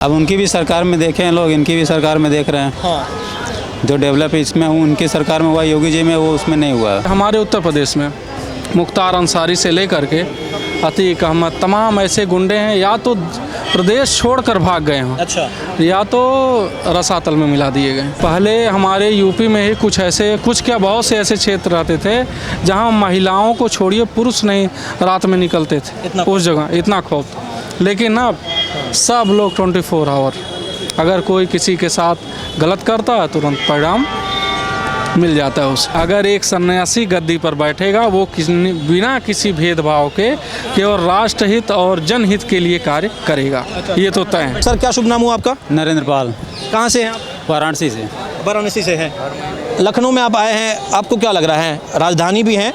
अब उनकी भी सरकार में देखे हैं लोग, इनकी भी सरकार में देख रहे हैं। हाँ। जो डेवलप इसमें उनकी सरकार में हुआ, योगी जी में, वो उसमें नहीं हुआ है। हमारे उत्तर प्रदेश में मुख्तार अंसारी से लेकर के अतीक अहमद तमाम ऐसे गुंडे हैं, या तो प्रदेश छोड़कर भाग गए हों, अच्छा, या तो रसातल में मिला दिए गए। पहले हमारे यूपी में ही कुछ क्या बहुत से ऐसे क्षेत्र रहते थे जहां महिलाओं को छोड़िए पुरुष नहीं रात में निकलते थे। उस जगह इतना खौफ था। लेकिन अब सब लोग 24 आवर, अगर कोई किसी के साथ गलत करता है तुरंत परिणाम मिल जाता है उसे। अगर एक सन्यासी गद्दी पर बैठेगा वो बिना किसी भेदभाव के केवल राष्ट्रहित और जनहित के लिए कार्य करेगा, ये तो तय है। सर क्या शुभ नाम हुआ आपका? नरेंद्र पाल, कहाँ से हैं आप? वाराणसी से। वाराणसी से हैं। लखनऊ में आप आए हैं, आपको क्या लग रहा है? राजधानी भी है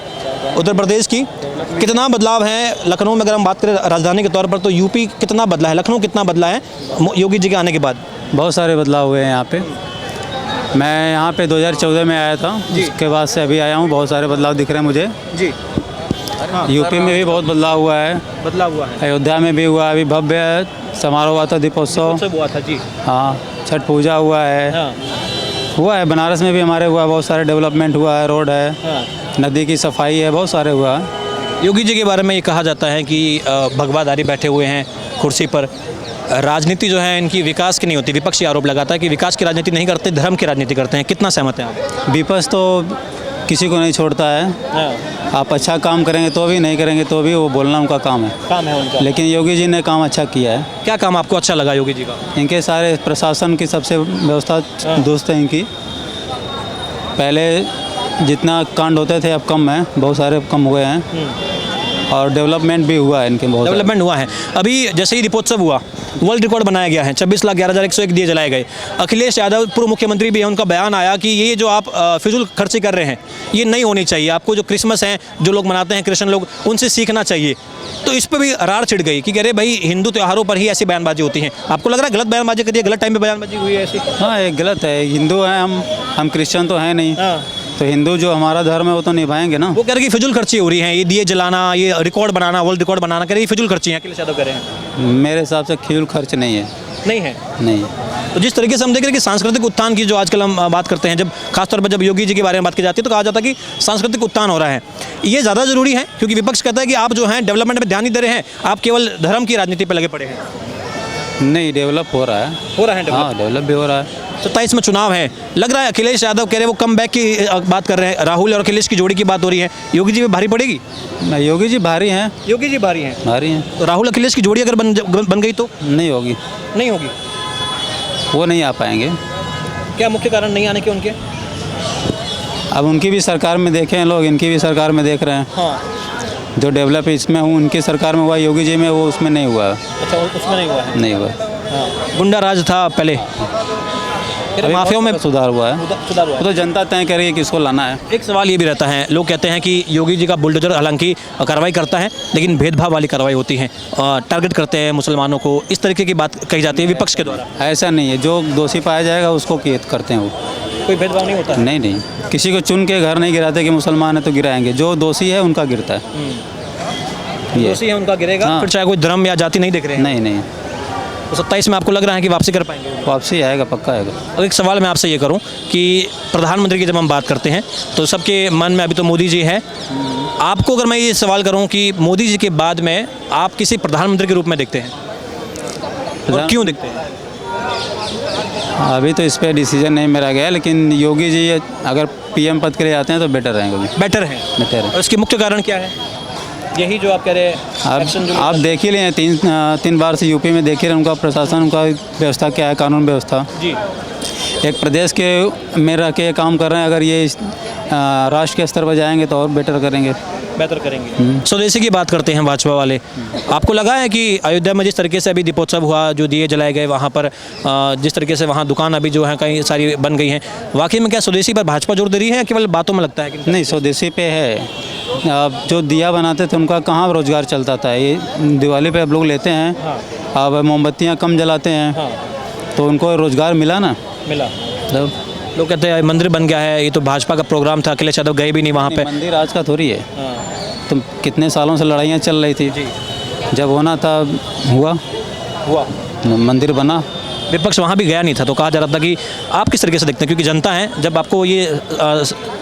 उत्तर प्रदेश की, कितना बदलाव है लखनऊ में? अगर हम बात करें राजधानी के तौर पर तो यूपी कितना बदला है, लखनऊ कितना बदला है योगी जी के आने के बाद? बहुत सारे बदलाव हुए हैं यहाँ पे। मैं यहाँ पे 2014 में आया था, उसके बाद से अभी आया हूँ। बहुत सारे बदलाव दिख रहे हैं मुझे जी। यूपी में भी बहुत बदलाव हुआ है, बदलाव हुआ है। अयोध्या में भी हुआ। अभी भव्य समारोह हुआ था, दीपोत्सव हुआ था जी। हाँ, छठ पूजा हुआ है। हाँ। हुआ है बनारस में भी हमारे हुआ, बहुत सारे डेवलपमेंट हुआ है, रोड है, हाँ। नदी की सफाई है, बहुत सारे हुआ है। योगी जी के बारे में ये कहा जाता है कि भगवाधारी बैठे हुए हैं कुर्सी पर। राजनीति जो है इनकी विकास की नहीं होती। विपक्षी आरोप लगाता है कि विकास की राजनीति नहीं करते, धर्म की राजनीति करते हैं। कितना सहमत हैं आप? विपक्ष तो किसी को नहीं छोड़ता है। आप अच्छा काम करेंगे तो भी, नहीं करेंगे तो भी, वो बोलना उनका काम है उनका। लेकिन योगी जी ने काम अच्छा किया है। क्या काम आपको अच्छा लगा योगी जी का? इनके सारे प्रशासन की सबसे व्यवस्था दुरुस्त है इनकी। पहले जितना कांड होते थे अब कम है, बहुत सारे कम हुए हैं। और डेवलपमेंट भी हुआ है इनके, बहुत डेवलपमेंट हुआ है। अभी जैसे ही दीपोत्सव हुआ, वर्ल्ड रिकॉर्ड बनाया गया है, 26,11,101 दिए जलाए गए। अखिलेश यादव पूर्व मुख्यमंत्री भी है, उनका बयान आया कि ये जो आप फिजूल खर्ची कर रहे हैं ये नहीं होनी चाहिए। आपको जो क्रिसमस है, जो लोग मनाते हैं क्रिश्चियन लोग, उनसे सीखना चाहिए। तो इस पर भी रार छिड़ गई कि कह रहे भाई हिंदू त्योहारों पर ही ऐसी बयानबाजी होती है। आपको लग रहा है गलत बयानबाजी करिए, गलत टाइम पे बयानबाजी हुई है ऐसी? हाँ, ये गलत है। हिंदू हैं हम क्रिश्चियन तो हैं नहीं। तो हिंदू जो हमारा धर्म है वो तो निभाएंगे ना। वो कह रहे कि फिजूल खर्ची हो रही है, ये दिए जलाना, ये रिकॉर्ड बनाना, वर्ल्ड रिकॉर्ड बनाना, कह रहे फिजूल खर्ची है। अखिलेश यादव कह रहे हैं। मेरे हिसाब से फिजूल खर्च नहीं है। नहीं है? नहीं। तो जिस तरीके से हम देख रहे हैं कि सांस्कृतिक उत्थान की जो आजकल हम बात करते हैं, जब खासतौर पर जब योगी जी के बारे में बात की जाती है तो कहा जाता है कि सांस्कृतिक उत्थान हो रहा है। ये ज़्यादा ज़रूरी है क्योंकि विपक्ष कहता है कि आप जो हैं डेवलपमेंट पे ध्यान नहीं दे रहे हैं, आप केवल धर्म की राजनीति पर लगे पड़े हैं। नहीं, डेवलप हो रहा है। हो रहा है डेवलप? हाँ, डेवलप भी हो रहा है। 27 में चुनाव है, लग रहा है अखिलेश यादव कह रहे वो कम बैक की बात कर रहे हैं। राहुल और अखिलेश की जोड़ी की बात हो रही है, योगी जी पे भारी पड़ेगी? योगी जी भारी हैं। योगी जी भारी हैं? भारी हैं। तो राहुल अखिलेश की जोड़ी अगर बन गई तो? नहीं होगी। नहीं होगी? वो नहीं आ पाएंगे। क्या मुख्य कारण नहीं आने के उनके? अब उनकी भी सरकार में देखे हैं लोग, इनकी भी सरकार में देख रहे हैं। हाँ। जो डेवलप इसमें उनकी सरकार में हुआ, योगी जी में, वो उसमें नहीं हुआ। अच्छा, उसमें नहीं हुआ है? नहीं हुआ। हाँ। गुंडा राज था पहले, माफियाओं में सुधार हुआ है। सुधार हुआ वो तो जनता तय करेगी किसको लाना है। एक सवाल ये भी रहता है, लोग कहते हैं कि योगी जी का बुलडोजर हालांकि कार्रवाई करता है लेकिन भेदभाव वाली कार्रवाई होती है, टारगेट करते हैं मुसलमानों को, इस तरीके की बात कही जाती है विपक्ष के द्वारा। ऐसा नहीं है, जो दोषी पाया जाएगा उसको करते हैं वो। कोई भेदभाव नहीं होता? नहीं नहीं, किसी को चुन के घर नहीं गिराते कि मुसलमान है तो गिराएंगे। जो दोषी है उनका गिरता है। दोषी है उनका गिरेगा। हाँ। फिर चाहे कोई धर्म या जाति नहीं देख रहे हैं? नहीं नहीं। तो 27 में आपको लग रहा है कि वापसी कर पाएंगे? वापसी आएगा, पक्का आएगा। और एक सवाल मैं आपसे ये करूं कि प्रधानमंत्री की जब हम बात करते हैं तो सबके मन में अभी तो मोदी जी हैं। आपको अगर मैं ये सवाल करूं कि मोदी जी के बाद में आप किसी प्रधानमंत्री के रूप में देखते हैं और क्यों देखते हैं? अभी तो इस पर डिसीजन नहीं मेरा गया, लेकिन योगी जी अगर पीएम पद के लिए आते हैं तो बेटर रहेंगे। बेटर है? बेटर है। और इसके मुख्य कारण क्या है? यही जो आप कह रहे हैं, आप देख ही लें, तीन बार से यूपी में देख ही रहे उनका प्रशासन, उनका व्यवस्था क्या है, कानून व्यवस्था जी। एक प्रदेश के में रह के काम कर रहे हैं। अगर ये राष्ट्र के स्तर पर जाएंगे तो और बेटर करेंगे। स्वदेशी की बात करते हैं भाजपा वाले। आपको लगा है कि अयोध्या में जिस तरीके से अभी दीपोत्सव हुआ, जो दिए जलाए गए वहाँ पर, जिस तरीके से वहाँ दुकान अभी जो है कई सारी बन गई हैं, वाकई में क्या स्वदेशी पर भाजपा जोर दे रही है या केवल बातों में लगता है कि नहीं? स्वदेशी पे है। अब जो दिया बनाते थे उनका कहाँ रोजगार चलता था। ये दिवाली पे अब लोग लेते हैं। हाँ। अब मोमबत्तियाँ कम जलाते हैं। हाँ। तो उनको रोजगार मिला ना। मिला। लोग कहते हैं मंदिर बन गया है, ये तो भाजपा का प्रोग्राम था, अखिलेश यादव गए भी नहीं वहाँ पे। मंदिर आज का थोड़ी है। तो कितने सालों से लड़ाइयाँ चल रही थी। जब होना था हुआ। मंदिर बना। विपक्ष वहाँ भी गया नहीं था, तो कहा जा रहा था कि आप किस तरीके से देखते हैं, क्योंकि जनता है, जब आपको ये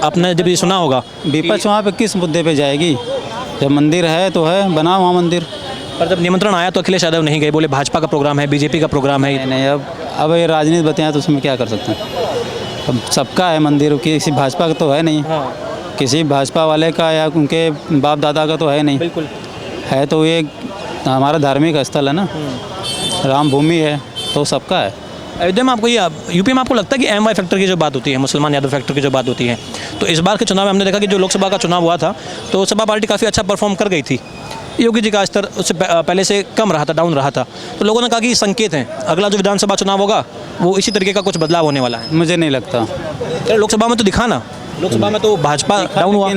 आपने जब ये सुना होगा विपक्ष वहाँ पे किस मुद्दे पे जाएगी? जब मंदिर है तो है, बना वहाँ मंदिर। पर जब निमंत्रण आया तो अखिलेश यादव नहीं गए, बोले भाजपा का प्रोग्राम है, बीजेपी का प्रोग्राम है। नहीं, अब ये राजनीति बताया तो उसमें क्या कर सकते हैं? अब सबका है मंदिर, किसी भाजपा का तो है नहीं, किसी भाजपा वाले का या उनके बाप दादा का तो है नहीं। बिल्कुल है तो ये हमारा धार्मिक स्थल है ना, राम भूमि है, तो सबका है। अयोध्या में आपको ये यूपी में आपको लगता है कि एमवाई फैक्टर की जो बात होती है, मुसलमान यादव फैक्टर की जो बात होती है, तो इस बार के चुनाव में हमने देखा कि जो लोकसभा का चुनाव हुआ था तो सपा पार्टी काफ़ी अच्छा परफॉर्म कर गई थी। योगी जी का स्तर उससे पहले से कम रहा था, डाउन रहा था, तो लोगों ने कहा कि ये संकेत हैं, अगला जो विधानसभा चुनाव होगा वो इसी तरीके का कुछ बदलाव होने वाला है। मुझे नहीं लगता। यार लोकसभा में तो दिखा ना, लोकसभा में तो भाजपा डाउन हुआ,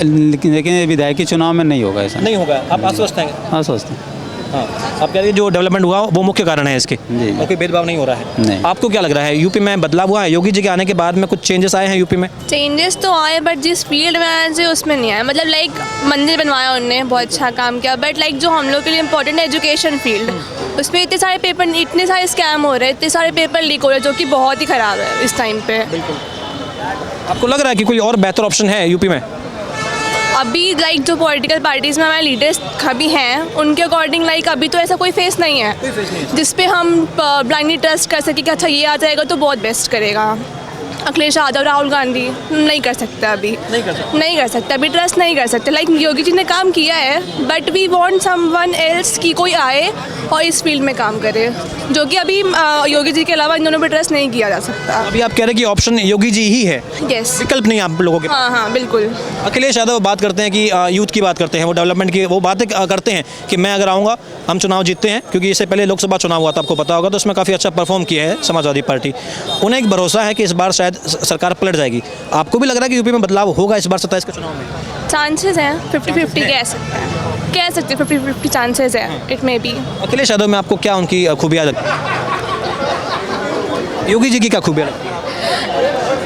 लेकिन विधायकी चुनाव में नहीं होगा ऐसा। नहीं होगा। आप आश्वस्त हैं? हाँ, सोचते हैं। हाँ, आप कह रहे हैं जो डेवलपमेंट हुआ वो मुख्य कारण है इसके, जी। और कोई भेदभाव नहीं हो रहा है। नहीं। आपको क्या लग रहा है, यूपी में बदलाव हुआ है? योगी जी के आने के बाद में कुछ चेंजेस आए हैं यूपी में? चेंजेस तो आए, बट जिस फील्ड में आए थे उसमें नहीं आए। मतलब लाइक मंदिर बनवाया उनने, बहुत अच्छा काम किया, बट लाइक जो हम लोग के लिए इम्पोर्टेंट है एजुकेशन फील्ड, उसमें इतने सारे पेपर, इतने सारे स्कैम हो रहे हैं, इतने सारे पेपर लीक हो रहे हैं, जो कि बहुत ही ख़राब है इस टाइम पे। आपको लग रहा है कि कोई और बेहतर ऑप्शन है यूपी में? अभी लाइक जो पॉलिटिकल पार्टीज़ में हमारे लीडर्स अभी हैं, उनके अकॉर्डिंग लाइक अभी तो ऐसा कोई फेस नहीं है जिस पे हम ब्लाइंडली ट्रस्ट कर सकें कि अच्छा ये आ जाएगा तो बहुत बेस्ट करेगा। अखिलेश यादव, राहुल गांधी नहीं कर सकता अभी, नहीं कर सकता अभी, ट्रस्ट नहीं कर सकते। लाइक योगी जी ने काम किया है, but we want someone else कि कोई आए और इस फील्ड में काम करे, जो कि अभी योगी जी के अलावा इन दोनों पर ट्रस्ट नहीं किया जा सकता। अभी आप कह रहे हैं कि ऑप्शन योगी जी ही है, यस, विकल्प नहीं आप लोगों के? हाँ हाँ बिल्कुल। अखिलेश यादव बात करते हैं कि यूथ की बात करते हैं, वो डेवलपमेंट की वो बातें करते हैं कि मैं अगर आऊँगा हम चुनाव जीतते हैं, क्योंकि इससे पहले लोकसभा चुनाव हुआ था, आपको पता होगा, तो उसमें काफ़ी अच्छा परफॉर्म किया है समाजवादी पार्टी। उन्हें एक भरोसा है कि इस बार शायद सरकार पलट जाएगी। आपको भी लग रहा है कि यूपी में बदलाव होगा इस बार 27 के चुनाव में? चांसेस हैं 50-50, कह सकते हैं, कह सकते हैं 50-50 चांसेस है, it may be. Akhilesh Yadav में आपको क्या उनकी खूबियाँ लगती हैं? योगी जी की क्या खूबियाँ लगती हैं?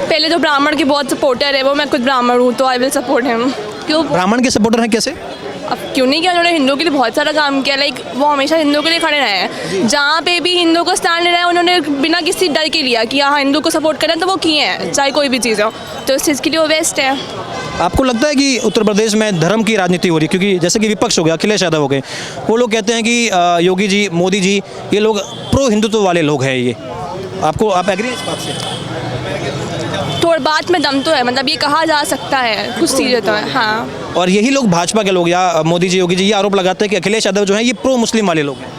पहले तो ब्राह्मण की बहुत सपोर्टर है वो, मैं खुद ब्राह्मण हूँ तो आई विल सपोर्ट हिम। क्यों? ब्राह्मण के सपोर्टर हैं कैसे? अब क्यों नहीं किया, उन्होंने हिंदुओं के लिए बहुत सारा काम किया। लाइक वो हमेशा हिंदुओं के लिए खड़े रहे हैं, जहाँ पे भी हिंदुओं को स्टैंड रहा है उन्होंने बिना किसी डर के लिया कि हाँ हिंदू को सपोर्ट करना, तो वो किए हैं, चाहे कोई भी चीज़ हो, तो इस चीज़ के लिए वो बेस्ट है। आपको लगता है कि उत्तर प्रदेश में धर्म की राजनीति हो रही है? क्योंकि जैसे कि विपक्ष हो गया, अखिलेश यादव हो गए, वो लोग कहते हैं कि योगी जी, मोदी जी, ये लोग प्रो हिंदुत्व वाले लोग हैं। ये आप एग्री हैं इस बात से? थोड़ी बात में दम तो है, मतलब ये कहा जा सकता है, कुछ चीज़ें तो है। हाँ, और यही लोग भाजपा के लोग या मोदी जी, योगी जी ये आरोप लगाते हैं कि अखिलेश यादव जो है ये प्रो मुस्लिम वाले लोग हैं।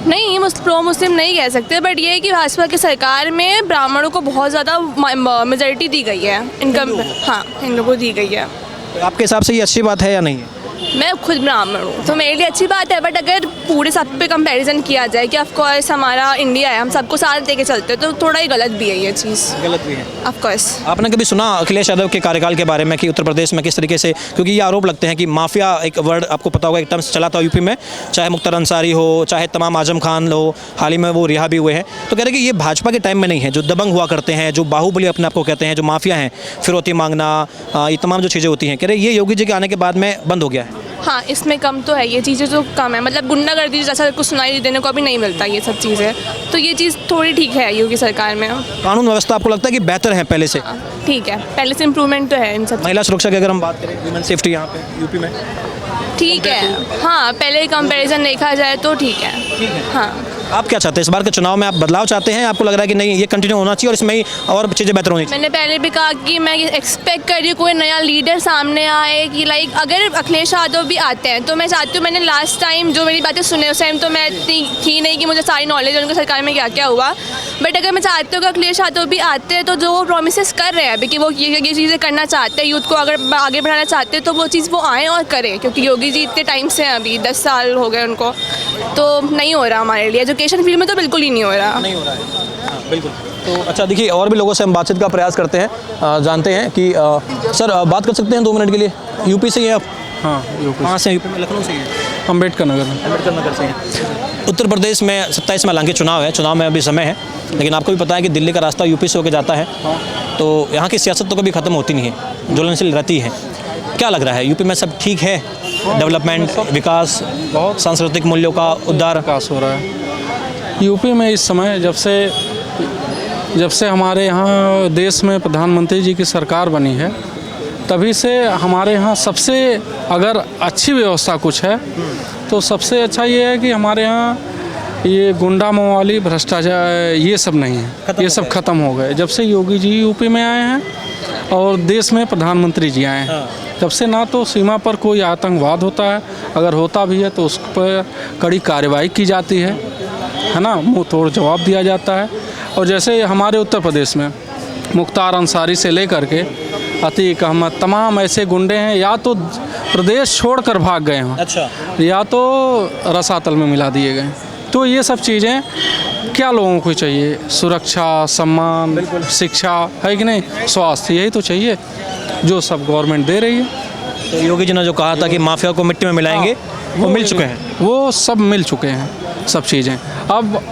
नहीं प्रो मुस्लिम नहीं कह सकते, बट ये है कि भाजपा की सरकार में ब्राह्मणों को बहुत ज़्यादा मेजॉरिटी दी गई है, इनकम, हाँ हिंदुओं को दी गई है। तो आपके हिसाब से ये अच्छी बात है या नहीं है? मैं खुद ब्राह्मण हूँ तो मेरे लिए अच्छी बात है, बट अगर पूरे सब पे कंपैरिजन किया जाए कि ऑफकोर्स हमारा इंडिया है, हम सबको साथ देके चलते हैं, तो थोड़ा ही गलत भी है ये चीज़। गलत भी है ऑफकोर्स। आपने कभी सुना अखिलेश यादव के कार्यकाल के बारे में कि उत्तर प्रदेश में किस तरीके से, क्योंकि ये आरोप लगते हैं कि माफिया एक वर्ड आपको पता होगा, एक टर्म्स चला था यूपी में, चाहे मुख्तार अंसारी हो, चाहे तमाम आजम खान हो, हाल ही में वो रिहा भी हुए हैं, तो कह रहे हैं कि ये भाजपा के टाइम में नहीं है, जो दबंग हुआ करते हैं, जो बाहुबली अपने आप को कहते हैं, जो माफिया हैं, फिरौती मांगना, ये तमाम जो चीज़ें होती हैं, कह रहे ये योगी जी के आने के बाद में बंद हो गया है। हाँ, इसमें कम तो है, ये चीज़ें तो कम है, मतलब गुंडागर्दी जैसा कुछ सुनाई देने को अभी नहीं मिलता ये सब चीज़ें, तो ये चीज़ थोड़ी ठीक है योगी सरकार में। कानून व्यवस्था आपको लगता है कि बेहतर है पहले से? ठीक है, पहले से इम्प्रूवमेंट तो है इन सब। महिला सुरक्षा की अगर हम बात करें, वुमेन सेफ्टी यहाँ पे यूपी में ठीक है, हाँ पहले कंपैरिजन देखा जाए तो ठीक है। हाँ, आप क्या चाहते हैं इस बार के चुनाव में? आप बदलाव चाहते हैं? आपको लग रहा है कि नहीं ये कंटिन्यू होना चाहिए और इसमें ही और चीज़ें बेहतर होनी चाहिए? मैंने पहले भी कहा कि मैं एक्सपेक्ट कर रही हूँ कोई नया लीडर सामने आए, कि लाइक अगर अखिलेश यादव भी आते हैं तो मैं चाहती हूँ, मैंने लास्ट टाइम जो मेरी बातें सुने उस टाइम तो मैं इतनी थी नहीं कि मुझे सारी नॉलेज है उनकी सरकार में क्या क्या हुआ, बट अगर मैं चाहती हूँ कि अखिलेश यादव भी आते हैं तो जो वो प्रोमिस कर रहे हैं अभी कि वो ये चीज़ें करना चाहते हैं, यूथ को अगर आगे बढ़ाना चाहते हैं, तो वो चीज़ वो आएँ और करें, क्योंकि योगी जी इतने टाइम से हैं, अभी 10 साल हो गए उनको, तो नहीं हो रहा हमारे लिए एजुकेशन फील्ड में, तो बिल्कुल ही नहीं हो रहा। नहीं हो रहा है, हाँ, बिल्कुल। तो अच्छा देखिए, और भी लोगों से हम बातचीत का प्रयास करते हैं, जानते हैं कि सर बात कर सकते हैं 2 मिनट के लिए? यूपी से ही हैं आप? हाँ, यूपी। कहाँ से हैं? यूपी में लखनऊ से ही हैं? अम्बेडकर नगर। अम्बेडकर नगर से हैं। उत्तर प्रदेश में 27 में हालांकि चुनाव है, चुनाव में अभी समय है, लेकिन आपको भी पता है कि दिल्ली का रास्ता यूपी से होकर जाता है, तो यहाँ की सियासत तो कभी ख़त्म होती नहीं है, ज्वलनशील रहती है। क्या लग रहा है यूपी में सब ठीक है? डेवलपमेंट, विकास, बहुत सांस्कृतिक मूल्यों का उद्धार विकास हो रहा है। यूपी में इस समय जब से हमारे यहाँ देश में प्रधानमंत्री जी की सरकार बनी है, तभी से हमारे यहाँ सबसे अगर अच्छी व्यवस्था कुछ है तो सबसे अच्छा ये है कि हमारे यहाँ ये गुंडा मवाली भ्रष्टाचार ये सब नहीं है, ये सब खत्म हो गए जब से योगी जी यूपी में आए हैं और देश में प्रधानमंत्री जी आए हैं। तब से ना तो सीमा पर कोई आतंकवाद होता है, अगर होता भी है तो उस पर कड़ी कार्रवाई की जाती है ना, मुंह तोड़ जवाब दिया जाता है। और जैसे हमारे उत्तर प्रदेश में मुख्तार अंसारी से लेकर के अतीक अहमद तमाम ऐसे गुंडे हैं, या तो प्रदेश छोड़कर भाग गए हैं, अच्छा, या तो रसातल में मिला दिए गए। तो ये सब चीज़ें क्या लोगों को चाहिए? सुरक्षा, सम्मान, शिक्षा है कि नहीं, स्वास्थ्य, यही तो चाहिए जो सब गवर्नमेंट दे रही है। तो योगी जी ने जो कहा था कि माफिया को मिट्टी में मिलाएंगे, वो मिल चुके हैं, वो सब मिल चुके हैं सब चीज़ें। अब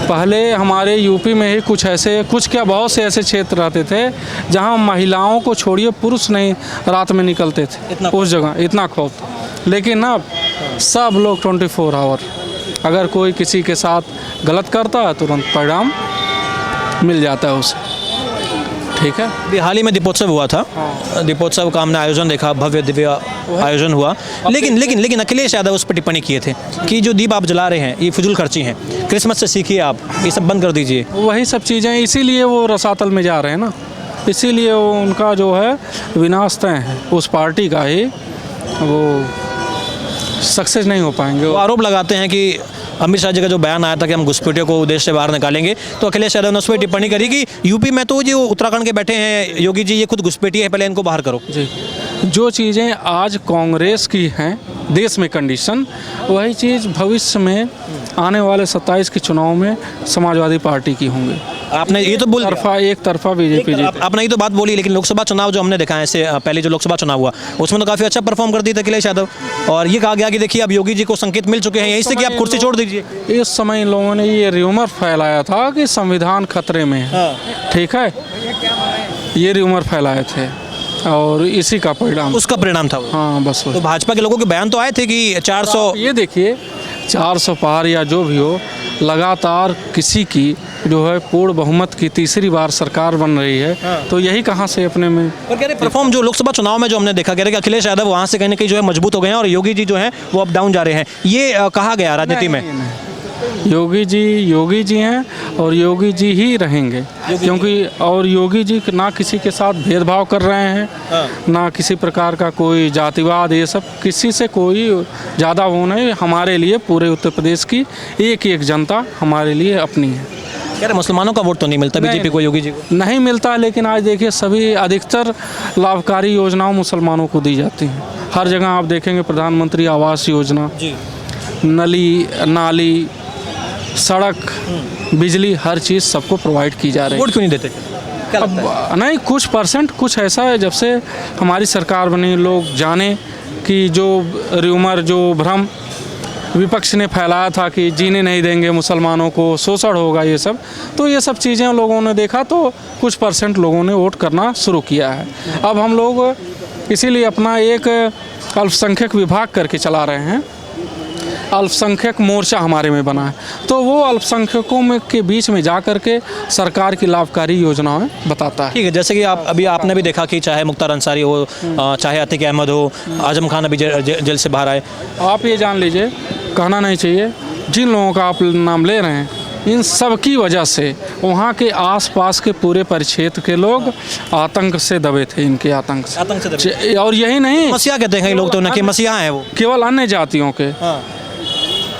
पहले हमारे यूपी में ही कुछ क्या बहुत से ऐसे क्षेत्र रहते थे जहां महिलाओं को छोड़िए पुरुष नहीं रात में निकलते थे, उस जगह इतना खौफ। लेकिन अब सब लोग 24 आवर, अगर कोई किसी के साथ गलत करता है तुरंत परिणाम मिल जाता है उसे, ठीक है। अभी हाल ही में दीपोत्सव हुआ था, दीपोत्सव का हमने आयोजन देखा, भव्य दिव्य आयोजन हुआ, लेकिन अखिलेश यादव उस पर टिप्पणी किए थे कि जो दीप आप जला रहे हैं ये फिजूल खर्ची हैं, क्रिसमस से सीखिए, आप ये सब बंद कर दीजिए। वही सब चीज़ें, इसीलिए वो रसातल में जा रहे हैं ना, इसीलिए वो उनका जो है विनाश तय है, उस पार्टी का ही वो सक्सेस नहीं हो पाएंगे। वो आरोप लगाते हैं कि अमित शाह जी का जो बयान आया था कि हम घुसपैठियों को देश से बाहर निकालेंगे, तो अखिलेश यादव ने उस पर टिप्पणी करी कि यूपी में तो जो उत्तराखंड के बैठे हैं योगी जी, ये खुद घुसपैठिए है, पहले इनको बाहर करो। जी, जो चीज़ें आज कांग्रेस की हैं देश में कंडीशन, वही चीज़ भविष्य में आने वाले 27 के चुनाव में समाजवादी पार्टी की होंगी। आपने ये तो बोल एक तरफा बीजेपी जीते। आपने ये तो बात बोली, लेकिन लोकसभा चुनाव जो हमने देखा है, इससे पहले जो लोकसभा चुनाव हुआ उसमें तो काफ़ी अच्छा परफॉर्म कर दिए थे अखिलेश यादव, और ये कहा गया कि देखिए अब योगी जी को संकेत मिल चुके हैं यहीं से कि आप कुर्सी छोड़ दीजिए। इस समय इन लोगों ने ये र्यूमर फैलाया था कि संविधान खतरे में है, ठीक है, ये र्यूमर फैलाए थे और इसी का परिणाम, उसका परिणाम था। हाँ बस। तो भाजपा के लोगों के बयान तो आए थे कि 400, ये देखिए 400 पार या जो भी हो, लगातार किसी की जो है पूर्ण बहुमत की तीसरी बार सरकार बन रही है, तो यही कहाँ से अपने में। और कह रहे परफॉर्म जो लोकसभा चुनाव में जो हमने देखा, कह रहे कि अखिलेश यादव वहाँ से कहीं ना कहीं जो है मजबूत हो गए हैं और योगी जी जो हैं वो अप डाउन जा रहे हैं, ये कहा गया राजनीति में। योगी जी हैं और योगी जी ही रहेंगे, क्योंकि और योगी जी ना किसी के साथ भेदभाव कर रहे हैं, ना किसी प्रकार का कोई जातिवाद, ये सब किसी से कोई ज़्यादा वो नहीं। हमारे लिए पूरे उत्तर प्रदेश की एक जनता हमारे लिए अपनी है। कह रहे मुसलमानों का वोट तो नहीं मिलता बीजेपी को, योगी जी को नहीं मिलता, लेकिन आज देखिए सभी अधिकतर लाभकारी योजनाओं मुसलमानों को दी जाती हैं। हर जगह आप देखेंगे प्रधानमंत्री आवास योजना, नली नाली, सड़क, बिजली, हर चीज़ सबको प्रोवाइड की जा रही है। वोट क्यों नहीं देते? अब नहीं, कुछ परसेंट कुछ ऐसा है, जब से हमारी सरकार बनी लोग जाने कि जो र्यूमर, जो भ्रम विपक्ष ने फैलाया था कि जीने नहीं देंगे मुसलमानों को, शोषण होगा, ये सब, तो ये सब चीज़ें लोगों ने देखा तो कुछ परसेंट लोगों ने वोट करना शुरू किया है। अब हम लोग इसीलिए अपना एक अल्पसंख्यक विभाग करके चला रहे हैं, अल्पसंख्यक मोर्चा हमारे में बना है, तो वो अल्पसंख्यकों में के बीच में जा कर के सरकार की लाभकारी योजनाएं बताता है। ठीक है, जैसे कि अभी आपने भी देखा कि चाहे मुख्तार अंसारी हो, चाहे अतीक अहमद हो, आजम खान अभी जेल से बाहर आए, आप ये जान लीजिए, कहना नहीं चाहिए, जिन लोगों का आप नाम ले रहे हैं इन सब की वजह से वहाँ के आसपास के पूरे परिक्षेत्र के लोग आतंक से दबे थे, इनके आतंक से। और यही नहीं, मसीहा कहते हैं लोग तो न कि मसीहा हैं वो, केवल अन्य जातियों के,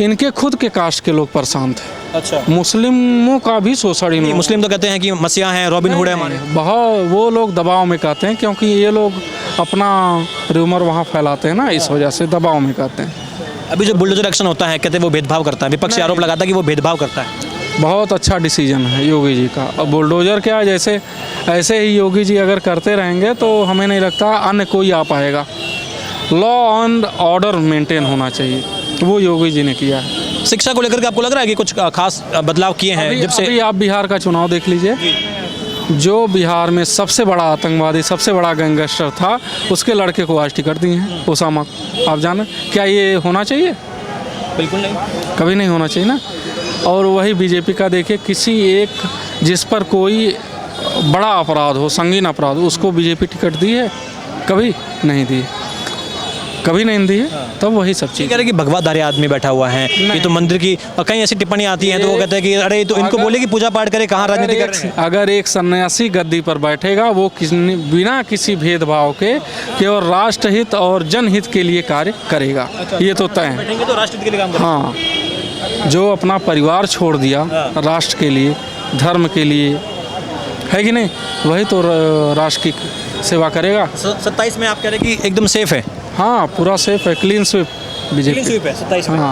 इनके खुद के कास्ट के लोग परेशान थे। अच्छा, मुस्लिमों का भी शोषण, मुस्लिम तो कहते हैं कि मसीहा हैं, रॉबिन हुड है हमारे, बहुत वो लोग दबाव में कहते हैं, क्योंकि ये लोग अपना र्यूमर वहाँ फैलाते हैं ना, इस वजह से दबाव में कहते हैं। अभी जो बुलडोजर एक्शन होता है, कहते हैं वो भेदभाव करता है, विपक्ष आरोप लगाता है कि वो भेदभाव करता है। बहुत अच्छा डिसीजन है योगी जी का। और बुलडोजर क्या है, जैसे ऐसे ही योगी जी अगर करते रहेंगे तो हमें नहीं लगता अन्य कोई आ पाएगा। लॉ एंड ऑर्डर मेंटेन होना चाहिए, वो योगी जी ने किया है। शिक्षा को लेकर के आपको लग रहा है कि कुछ खास बदलाव किए हैं? जब से अभी आप बिहार का चुनाव देख लीजिए, जो बिहार में सबसे बड़ा आतंकवादी, सबसे बड़ा गैंगस्टर था, उसके लड़के को आज टिकट दिए हैं, ओसामा। आप जाने क्या ये होना चाहिए? बिल्कुल नहीं, कभी नहीं होना चाहिए ना। और वही बीजेपी का देखिए, किसी एक जिस पर कोई बड़ा अपराध हो, संगीन अपराध हो, उसको बीजेपी टिकट दी है? कभी नहीं दी, कभी नहीं दी है। तब वही सब ये चीज़। कह रहे कि भगवाधारी आदमी बैठा हुआ है, ये तो मंदिर की, और कहीं ऐसी टिप्पणी आती है तो वो कहते हैं कि अरे तो इनको बोले कि पूजा पाठ करे, कहाँ राजनीति कर रहे हैं। अगर एक सन्यासी गद्दी पर बैठेगा, वो बिना किसी भेदभाव के केवल राष्ट्रहित और जनहित के लिए कार्य करेगा, ये तो तय है। बैठेंगे तो राष्ट्रहित के लिए काम करेंगे। हाँ, जो अपना परिवार छोड़ दिया राष्ट्र के लिए, धर्म के लिए, है कि नहीं, वही तो राष्ट्र की सेवा करेगा। 27 में आप कह रहे हैं कि एकदम सेफ है, हाँ, पूरा सेफ है, clean sweep clean BJP. Sweep है 27 में। हाँ,